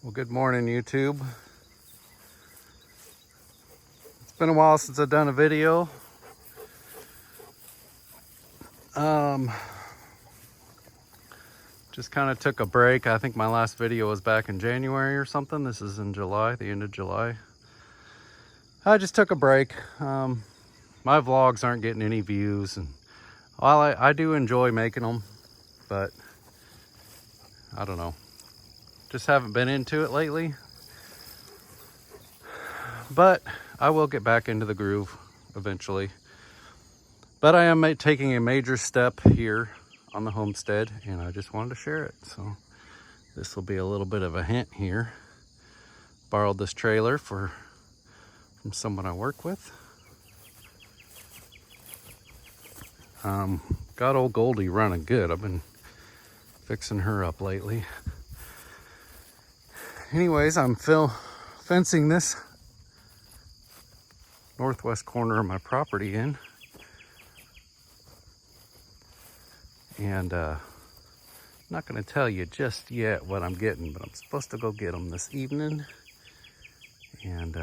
Well, good morning, YouTube. It's been a while since I've done a video. Just kind of took a break. I think my last video was back in January or something. This is in July, the end of July. I just took a break. My vlogs aren't getting any views, and while I do enjoy making them, but I don't know. Just haven't been into it lately. But I will get back into the groove eventually. But I am taking a major step here on the homestead, and I just wanted to share it. So this will be a little bit of a hint here. Borrowed this trailer from someone I work with. Got old Goldie running good. I've been fixing her up lately. Anyways, I'm fencing this northwest corner of my property in. And I'm not going to tell you just yet what I'm getting, but I'm supposed to go get them this evening. And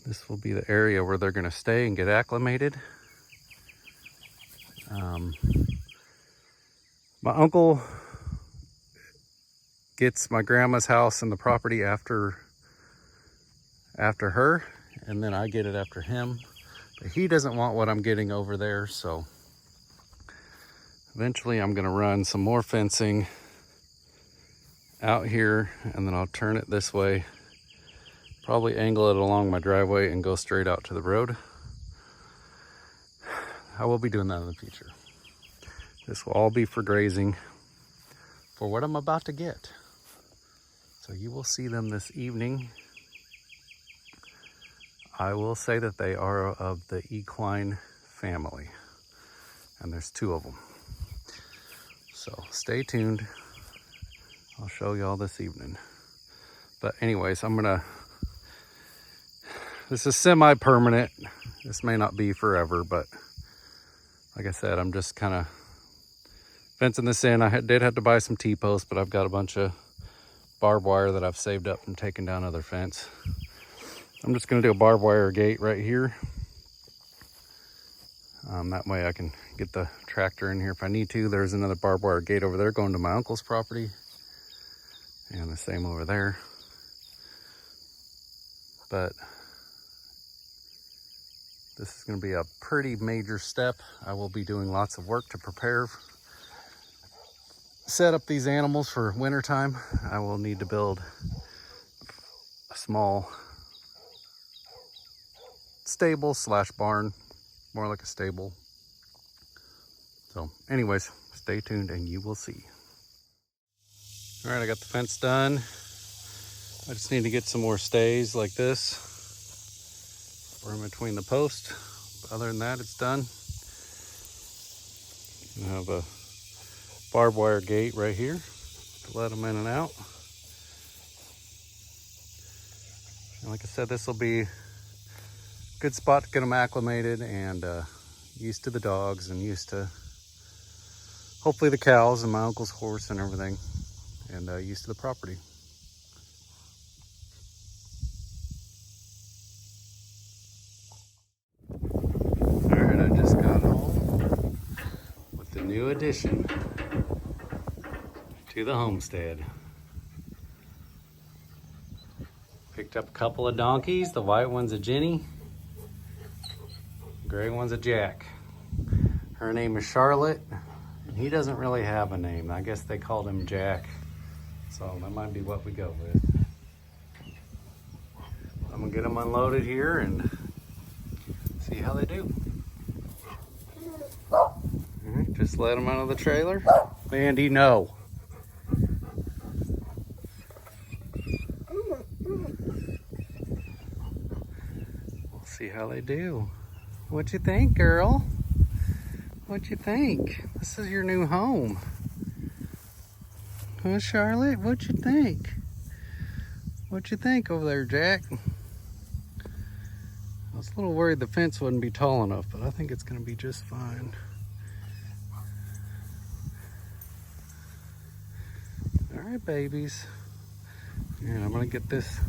this will be the area where they're going to stay and get acclimated. My uncle gets my grandma's house and the property after her, and then I get it after him. But he doesn't want what I'm getting over there, so eventually I'm going to run some more fencing out here, and then I'll turn it this way, probably angle it along my driveway and go straight out to the road. I will be doing that in the future. This will all be for grazing for what I'm about to get. So you will see them this evening. I will say that they are of the equine family, and there's two of them. So stay tuned. I'll show you all this evening. But anyways, this is semi-permanent. This may not be forever, but like I said, I'm just kind of fencing this in. I did have to buy some T-posts, but I've got a bunch of barbed wire that I've saved up from taking down other fence. I'm just going to do a barbed wire gate right here. That way I can get the tractor in here if I need to. There's another barbed wire gate over there going to my uncle's property. And the same over there. But this is going to be a pretty major step. I will be doing lots of work to set up these animals for wintertime. I will need to build a small stable slash barn, more like a stable. So anyways, stay tuned and you will see. All right, I got the fence done. I just need to get some more stays like this or in between the posts. Other than that, it's done. I have a barbed wire gate right here to let them in and out. And like I said, this will be a good spot to get them acclimated and used to the dogs and used to hopefully the cows and my uncle's horse and everything, and used to the property. All right, I just got home with the new addition to the homestead. Picked up a couple of donkeys. The white one's a Jenny. The gray one's a Jack. Her name is Charlotte. And he doesn't really have a name. I guess they called him Jack. So that might be what we go with. I'm gonna get them unloaded here and see how they do. All right, just let them out of the trailer. Mandy, no. We'll see how they do. What'd you think, girl? What'd you think? This is your new home. Huh, Charlotte? What'd you think? What'd you think over there, Jack? I was a little worried the fence wouldn't be tall enough, but I think it's gonna be just fine. All right, babies. Here, I'm gonna get this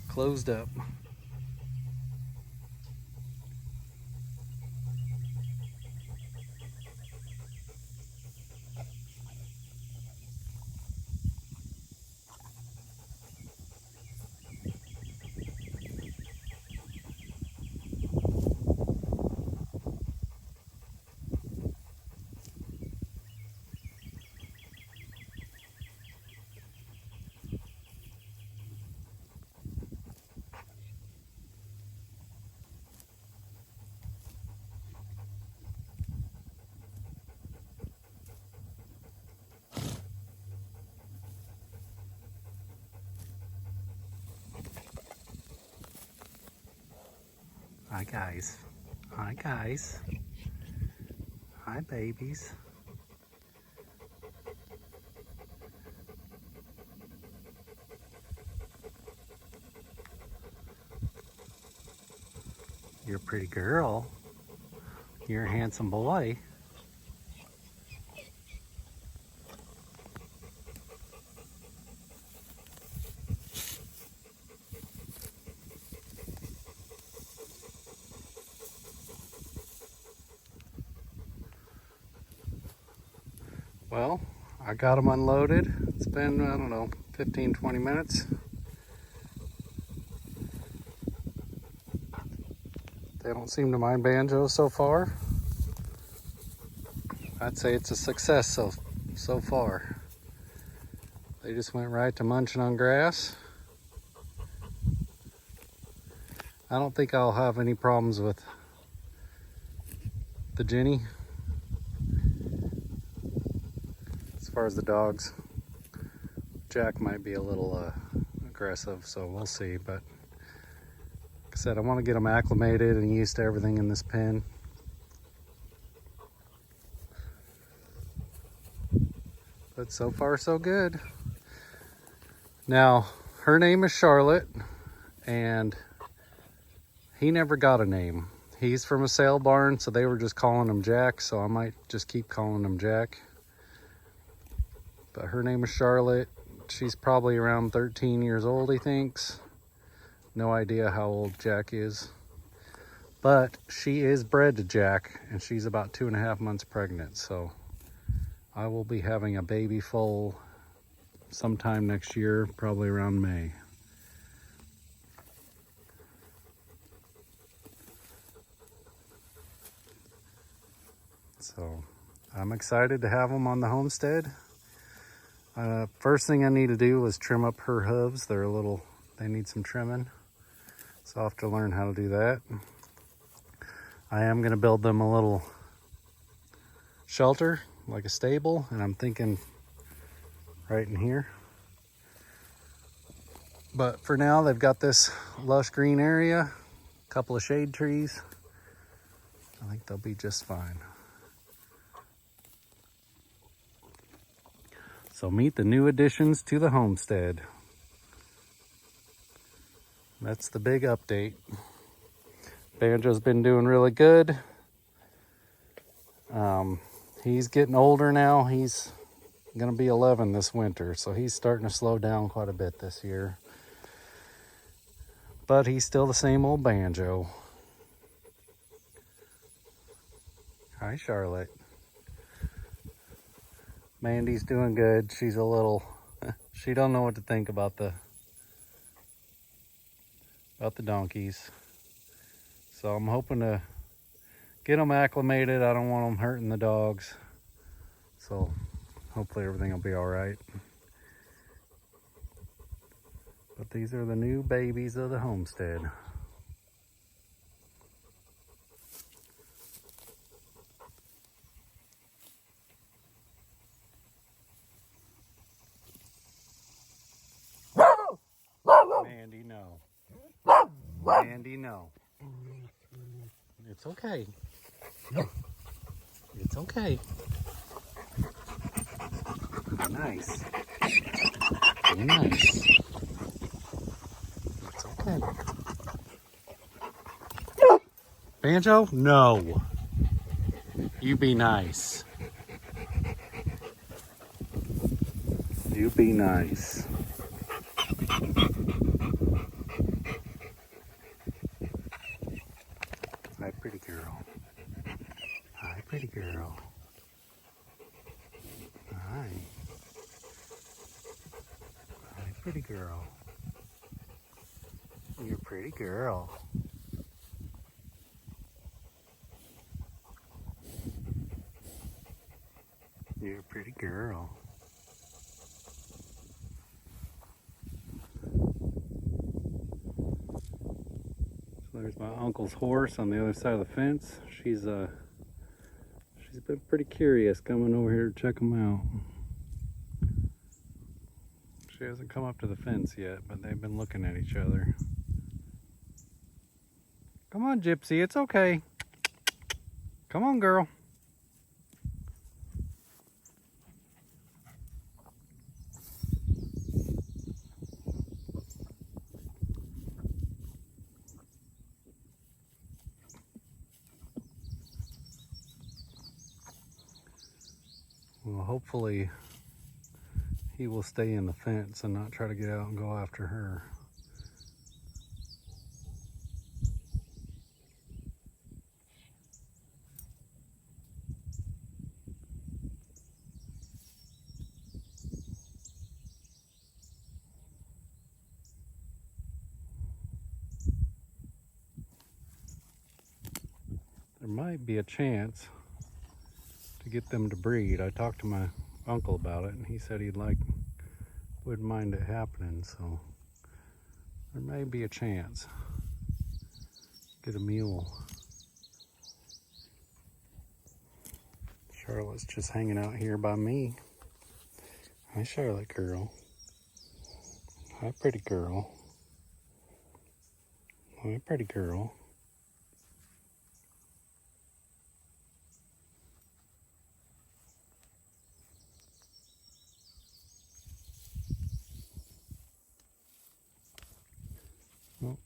closed up. Hi, guys. Hi, guys. Hi, babies. You're a pretty girl. You're a handsome boy. Well, I got them unloaded. It's been, I don't know, 15, 20 minutes. They don't seem to mind Banjo so far. I'd say it's a success so far. They just went right to munching on grass. I don't think I'll have any problems with the Jenny. As far as the dogs, Jack might be a little aggressive, so we'll see. But like I said, I want to get them acclimated and used to everything in this pen. But so far, so good. Now, her name is Charlotte, and he never got a name. He's from a sale barn, so they were just calling him Jack, so I might just keep calling him Jack. But her name is Charlotte. She's probably around 13 years old, he thinks. No idea how old Jack is. But she is bred to Jack, and she's about 2.5 months pregnant, so I will be having a baby foal sometime next year, probably around May. So I'm excited to have them on the homestead. First thing I need to do is trim up her hooves. They need some trimming. So I'll have to learn how to do that. I am gonna build them a little shelter, like a stable, and I'm thinking right in here. But for now, they've got this lush green area, a couple of shade trees. I think they'll be just fine. So meet the new additions to the homestead. That's the big update. Banjo's been doing really good. He's getting older now. He's gonna be 11 this winter, so he's starting to slow down quite a bit this year. But he's still the same old Banjo. Hi, Charlotte. Mandy's doing good. She's a little, she don't know what to think about the donkeys. So I'm hoping to get them acclimated. I don't want them hurting the dogs. So hopefully everything will be all right. But these are the new babies of the homestead. Mandy, no. Mandy, no. It's okay. It's okay. Be nice. Be nice. It's okay. Banjo, no. You be nice. You be nice. Hi, pretty girl. Hi, pretty girl. Hi. Hi, pretty girl. You're a pretty girl. You're a pretty girl. So there's my uncle's horse on the other side of the fence. She's been pretty curious coming over here to check them out. She hasn't come up to the fence yet, but they've been looking at each other. Come on, Gypsy, it's okay. Come on, girl. Well, hopefully he will stay in the fence and not try to get out and go after her. There might be a chance to get them to breed. I talked to my uncle about it and he said wouldn't mind it happening, so there may be a chance. Get a mule. Charlotte's just hanging out here by me. Hi, Charlotte girl. Hi, pretty girl. Hi, pretty girl. Oh,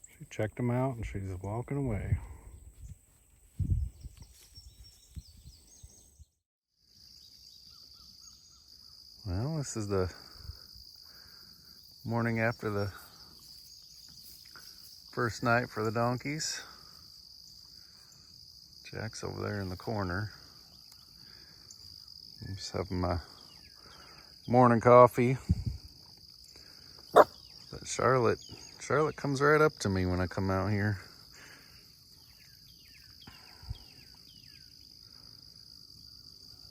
she checked him out and she's walking away. Well, this is the morning after the first night for the donkeys. Jack's over there in the corner. I'm just having my morning coffee. But Charlotte comes right up to me when I come out here.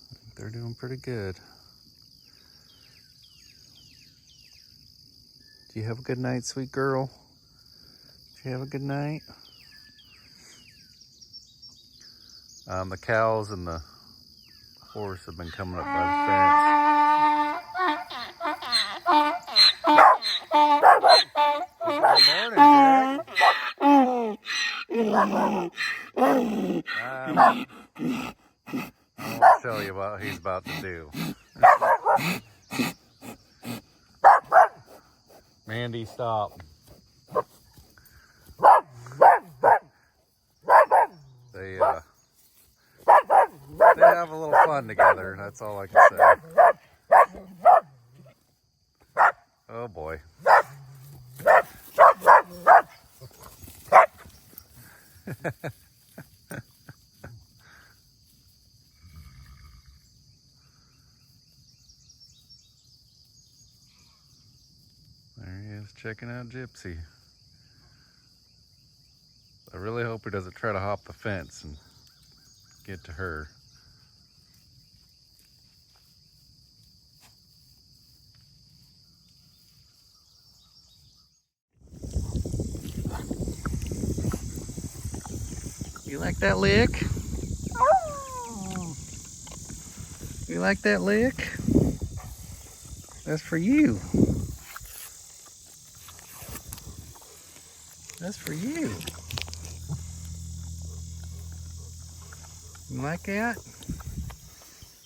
I think they're doing pretty good. Do you have a good night, sweet girl? Did you have a good night? The cows and the horse have been coming up by the fence. Good morning, Jack. I won't tell you what he's about to do. Mandy, stop. They have a little fun together. That's all I can say. Oh boy. There he is, checking out Gypsy. I really hope he doesn't try to hop the fence and get to her. You like that lick? You like that lick? That's for you. That's for you. You like that?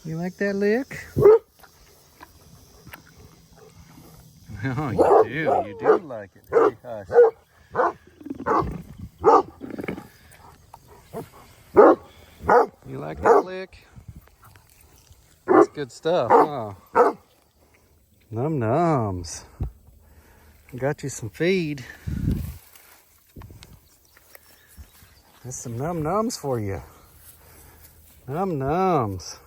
You like that lick? Oh, you do like it. Hey, hush. You like that lick? That's good stuff, huh? Num nums. Got you some feed. There's some num nums for you. Num nums.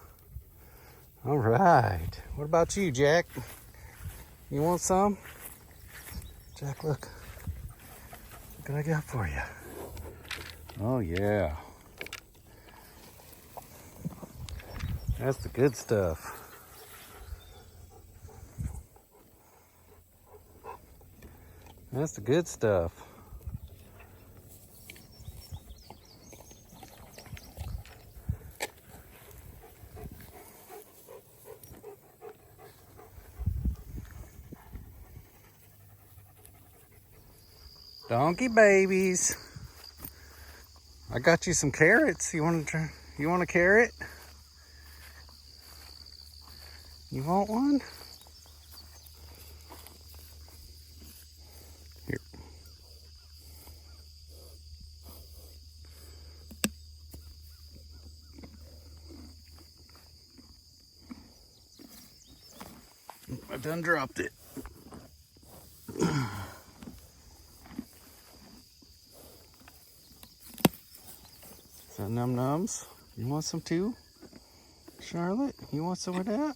All right. What about you, Jack? You want some? Jack, look. What I got for you? Oh yeah. That's the good stuff. That's the good stuff. Donkey babies. I got you some carrots. You want to try? You want a carrot? You want one? Here. I done dropped it. Is that num nums? You want some too? Charlotte, you want some of that?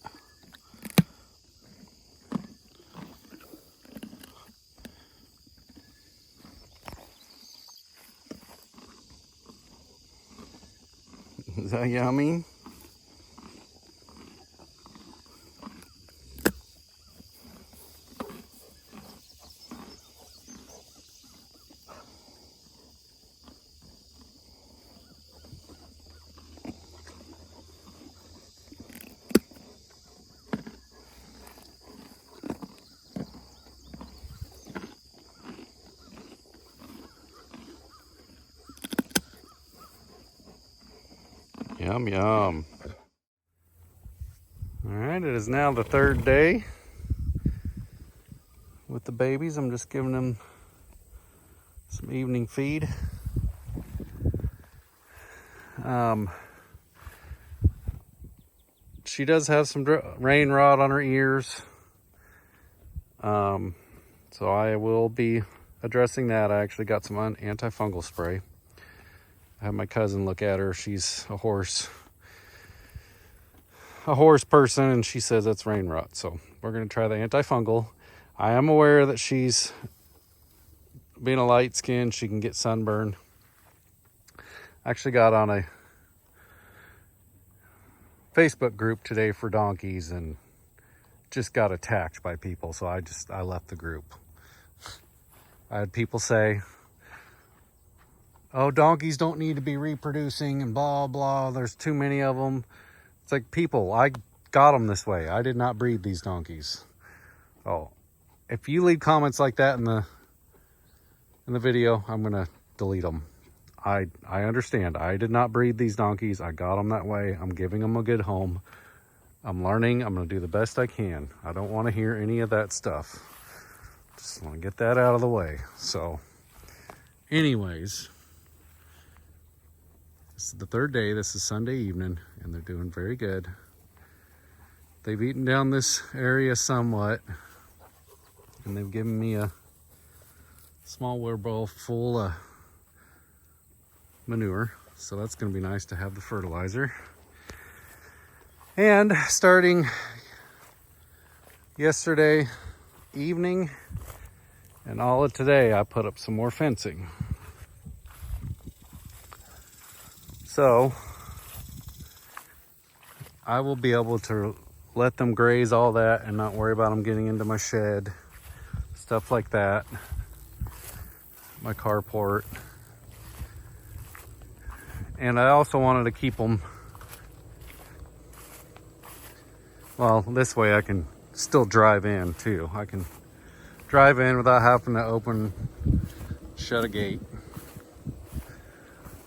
Is that yummy? Yum, yum. All right, it is now the third day with the babies. I'm just giving them some evening feed. She does have some rain rot on her ears. So I will be addressing that. I actually got some antifungal spray. I had my cousin look at her. She's a horse person, and she says that's rain rot. So we're going to try the antifungal. I am aware that she's being a light skin, she can get sunburn. I actually got on a Facebook group today for donkeys and just got attacked by people. So I left the group. I had people say, oh, donkeys don't need to be reproducing and blah, blah. There's too many of them. It's like, people, I got them this way. I did not breed these donkeys. Oh, if you leave comments like that in the video, I'm going to delete them. I understand. I did not breed these donkeys. I got them that way. I'm giving them a good home. I'm learning. I'm going to do the best I can. I don't want to hear any of that stuff. Just want to get that out of the way. So, anyways, this is the third day. This is Sunday evening, and they're doing very good. They've eaten down this area somewhat, and they've given me a small water bowl full of manure. So that's going to be nice to have the fertilizer. And starting yesterday evening and all of today, I put up some more fencing. So I will be able to let them graze all that and not worry about them getting into my shed, stuff like that, my carport. And I also wanted to keep them, well, this way I can still drive in too. I can drive in without having to shut a gate.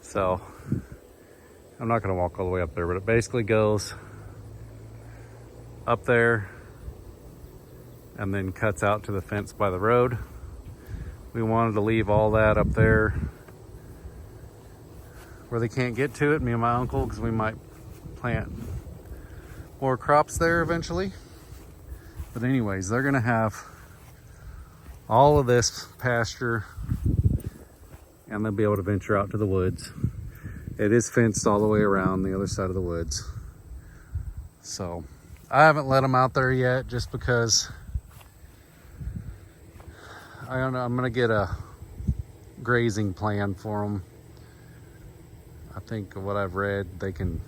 So I'm not going to walk all the way up there, but it basically goes up there and then cuts out to the fence by the road. We wanted to leave all that up there where they can't get to it, me and my uncle, because we might plant more crops there eventually. But anyways, they're gonna have all of this pasture and they'll be able to venture out to the woods. It is fenced all the way around the other side of the woods. So I haven't let them out there yet just because I don't know, I'm gonna get a grazing plan for them. I think what I've read, they can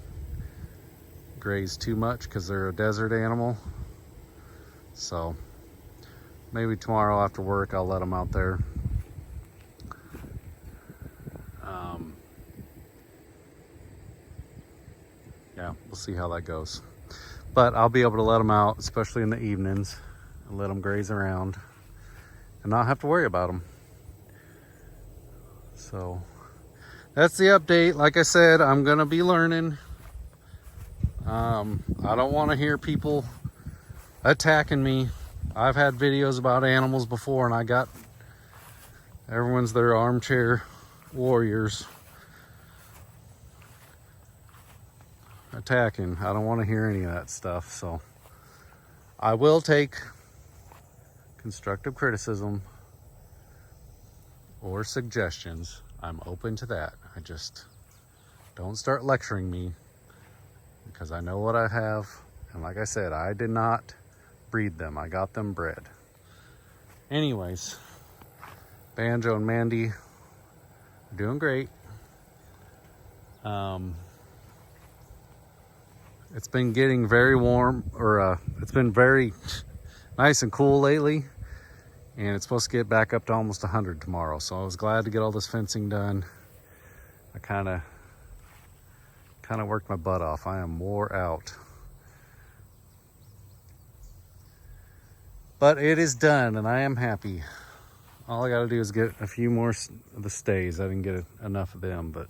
graze too much because they're a desert animal. So maybe tomorrow after work I'll let them out there. Yeah, we'll see how that goes. But I'll be able to let them out, especially in the evenings, and let them graze around and not have to worry about them. So that's the update. Like I said, I'm gonna be learning. I don't want to hear people attacking me. I've had videos about animals before and I got everyone's their armchair warriors attacking. I don't want to hear any of that stuff. So I will take constructive criticism or suggestions. I'm open to that. I just don't start lecturing me because I know what I have. And like I said, I did not breed them. I got them bred. Anyways, Banjo and Mandy are doing great. It's been getting very warm, or it's been very nice and cool lately. And it's supposed to get back up to almost 100 tomorrow. So I was glad to get all this fencing done. I kind of worked my butt off. I am wore out. But it is done and I am happy. All I got to do is get a few more of the stays. I didn't get enough of them, but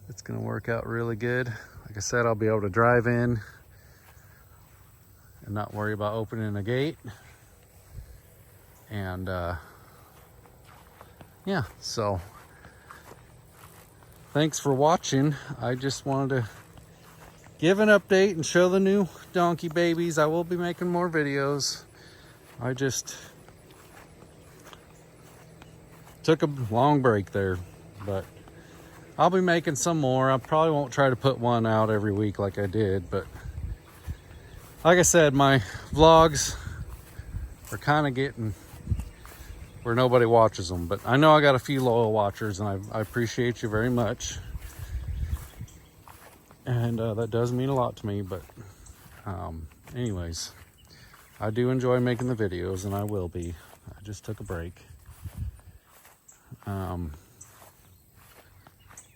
it's going to work out really good. Like I said, I'll be able to drive in and not worry about opening a gate. And yeah, so thanks for watching. I just wanted to give an update and show the new donkey babies. I will be making more videos. I just took a long break there, but I'll be making some more. I probably won't try to put one out every week like I did, but like I said, my vlogs are kind of getting where nobody watches them, but I know I got a few loyal watchers and I appreciate you very much. And that does mean a lot to me, but anyways, I do enjoy making the videos and I will be. I just took a break.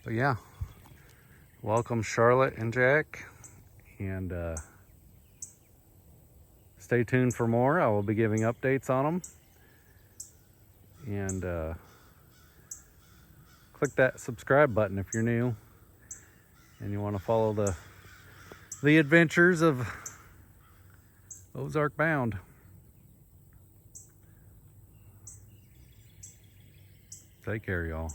But yeah, welcome Charlotte and Jack, and stay tuned for more. I will be giving updates on them. And click that subscribe button if you're new and you want to follow the adventures of Ozark Bound. Take care, y'all.